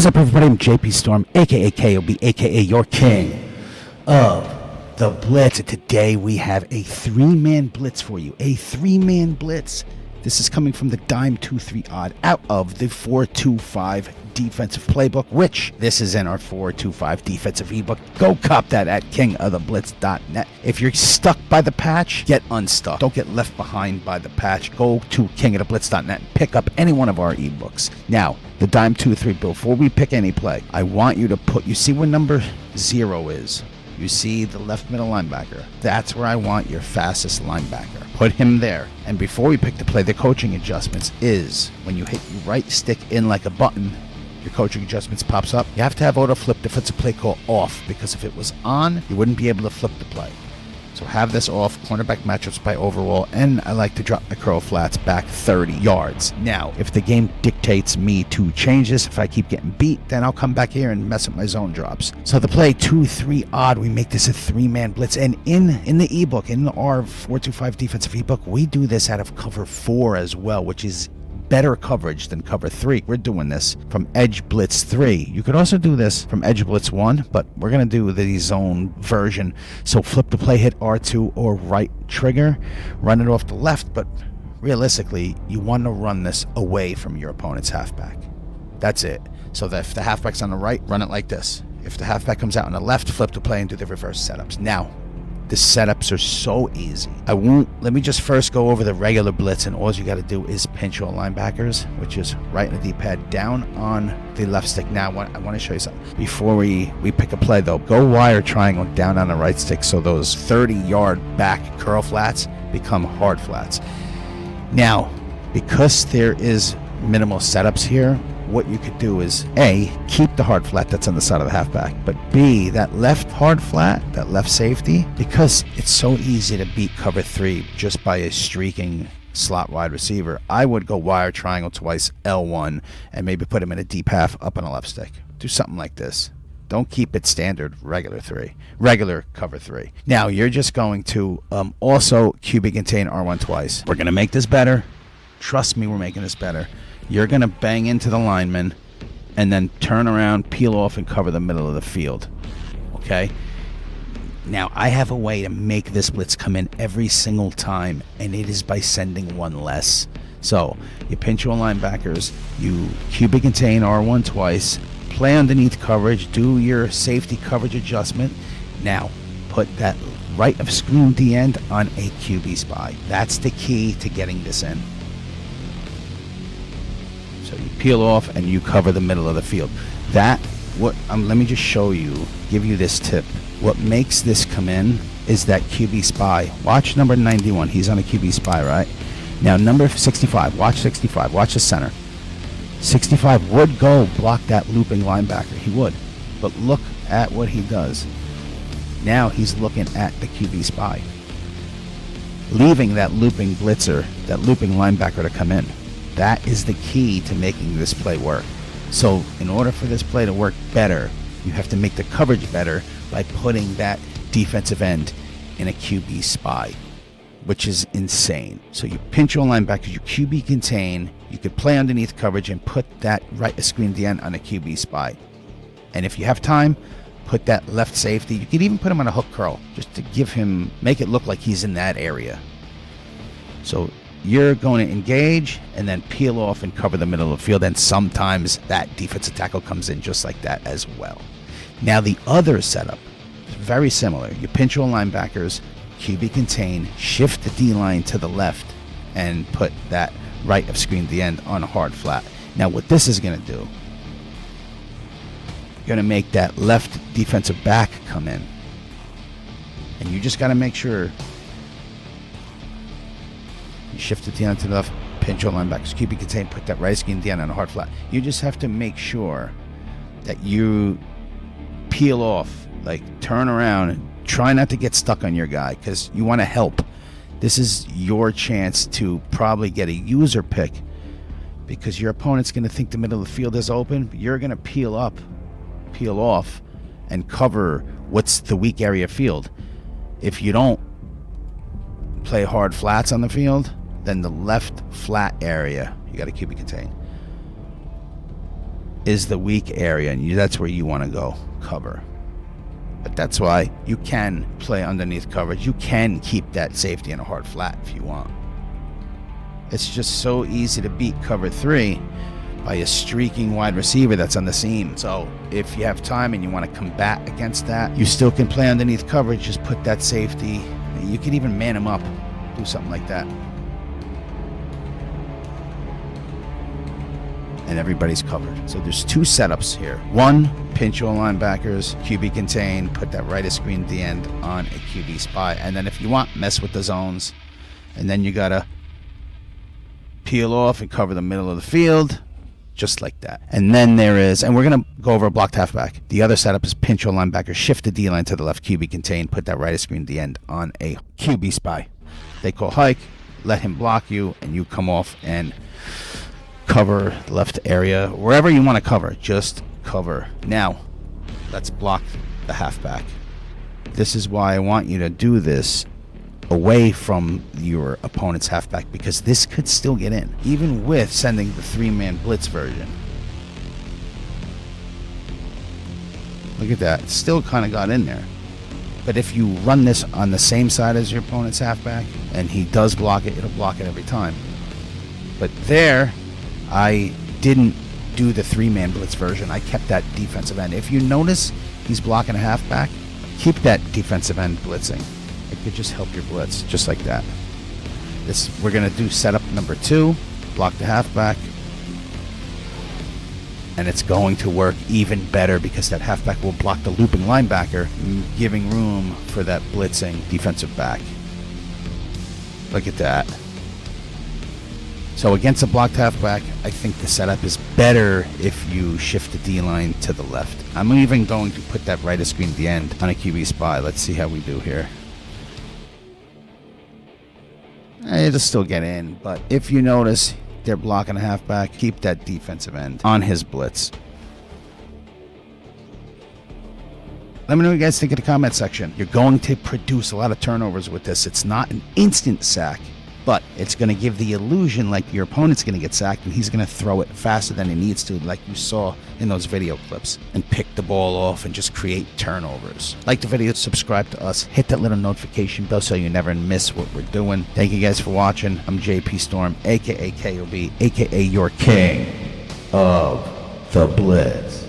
is up, everybody? I'm JP Storm, aka KOB, aka your king of the Blitz. And today we have a three-man blitz for you. A three-man blitz. This is coming from the dime 2-3 odd out of the 4-2-5 defensive playbook, which this is in our 4-2-5 defensive ebook. Go cop that at kingoftheblitz.net. If you're stuck by the patch, get unstuck. Don't get left behind by the patch. Go to kingoftheblitz.net and pick up any one of our ebooks. Now, the dime 2-3, before we pick any play, I want you to put, you see where number 0 is? You see the left middle linebacker. That's where I want your fastest linebacker. Put him there. And before we pick the play, the coaching adjustments is when you hit your right stick in like a button, your coaching adjustments pops up. You have to have auto flip defensive play call off, because if it was on, you wouldn't be able to flip the play. So have this off. Cornerback matchups by overall, and I like to drop my curl flats back 30 yards. Now, if the game dictates me to change this, if I keep getting beat, then I'll come back here and mess up my zone drops. So the play 2-3 odd, we make this a three-man blitz. And in the ebook, in our 4-2-5 defensive ebook, we do this out of cover 4 as well, which is better coverage than cover 3. We're doing this from edge blitz 3. You could also do this from edge blitz 1, but we're going to do the zone version. So flip the play, hit R2 or right trigger, run it off the left, but realistically, you want to run this away from your opponent's halfback. That's it. So that if the halfback's on the right, run it like this. If the halfback comes out on the left, flip the play and do the reverse setups. Now, the setups are so easy. Let me just first go over the regular blitz, and all you got to do is pinch all linebackers, which is right in the D-pad, down on the left stick. Now, I want to show you something. Before we pick a play, though, go wire triangle down on the right stick, so those 30-yard back curl flats become hard flats. Now, because there is minimal setups here, what you could do is A, keep the hard flat that's on the side of the halfback, but B, that left hard flat, that left safety, because it's so easy to beat cover 3 just by a streaking slot wide receiver, I would go wire triangle twice, L1, and maybe put him in a deep half up on a left stick. Do something like this. Don't keep it standard regular cover 3. Now you're just going to also QB contain R1 twice. We're going to make this better. Trust me, we're making this better. You're going to bang into the lineman and then turn around, peel off, and cover the middle of the field. Okay? Now, I have a way to make this blitz come in every single time, and it is by sending one less. So, you pinch your linebackers, you QB contain R1 twice, play underneath coverage, do your safety coverage adjustment. Now, put that right of screen D end on a QB spy. That's the key to getting this in. So you peel off and you cover the middle of the field. Let me just show you, give you this tip. What makes this come in is that QB spy. Watch number 91. He's on a QB spy, right? Now number 65. Watch 65. Watch the center. 65 would go block that looping linebacker. He would. But look at what he does. Now he's looking at the QB spy, leaving that looping blitzer, that looping linebacker to come in. That is the key to making this play work. So in order for this play to work better, you have to make the coverage better by putting that defensive end in a QB spy, which is insane. So you pinch your linebackers, you QB contain, you could play underneath coverage and put that right screen D end on a QB spy. And if you have time, put that left safety. You could even put him on a hook curl just to make it look like he's in that area. So you're going to engage and then peel off and cover the middle of the field, and sometimes that defensive tackle comes in just like that as well. Now the other setup is very similar. You pinch your linebackers, QB contain, shift the D-line to the left, and put that right of screen D end on a hard flat. Now what this is going to do, you're going to make that left defensive back come in, and you just got to make sure shift the D-line to the left, pinch your linebackers, QB contain, put that right screen D-line on a hard flat. You just have to make sure that you peel off, like turn around and try not to get stuck on your guy, because you want to help. This is your chance to probably get a user pick, because your opponent's going to think the middle of the field is open, but you're going to peel off, and cover what's the weak area field. If you don't play hard flats on the field, then the left flat area, you got to QB contain. is the weak area, and that's where you want to go cover. But that's why you can play underneath coverage. You can keep that safety in a hard flat if you want. It's just so easy to beat cover 3 by a streaking wide receiver that's on the seam. So if you have time and you want to combat against that, you still can play underneath coverage. Just put that safety. You can even man him up, do something like that, and everybody's covered. So there's 2 setups here. 1, pinch all linebackers, QB contain, put that right of screen at the end on a QB spy. And then if you want, mess with the zones. And then you gotta peel off and cover the middle of the field, just like that. And then there is, and we're gonna go over a blocked halfback. The other setup is pinch all linebackers, shift the D-line to the left, QB contain, put that right of screen at the end on a QB spy. They call hike, let him block you, and you come off and cover the left area. Wherever you want to cover, just cover. Now, let's block the halfback. This is why I want you to do this away from your opponent's halfback, because this could still get in, even with sending the 3-man blitz version. Look at that. It still kind of got in there. But if you run this on the same side as your opponent's halfback, and he does block it, it'll block it every time. But there, I didn't do the 3-man blitz version. I kept that defensive end. If you notice he's blocking a halfback, keep that defensive end blitzing. It could just help your blitz, just like that. We're going to do setup number 2, block the halfback. And it's going to work even better because that halfback will block the looping linebacker, giving room for that blitzing defensive back. Look at that. So against a blocked halfback, I think the setup is better if you shift the D-line to the left. I'm even going to put that right of screen at the end on a QB spy. Let's see how we do here. It'll still get in, but if you notice they're blocking a halfback, keep that defensive end on his blitz. Let me know what you guys think in the comment section. You're going to produce a lot of turnovers with this. It's not an instant sack, but it's going to give the illusion like your opponent's going to get sacked and he's going to throw it faster than he needs to, like you saw in those video clips, and pick the ball off and just create turnovers. Like the video, subscribe to us, hit that little notification bell so you never miss what we're doing. Thank you guys for watching. I'm JP Storm, aka KOB, aka your king of the Blitz.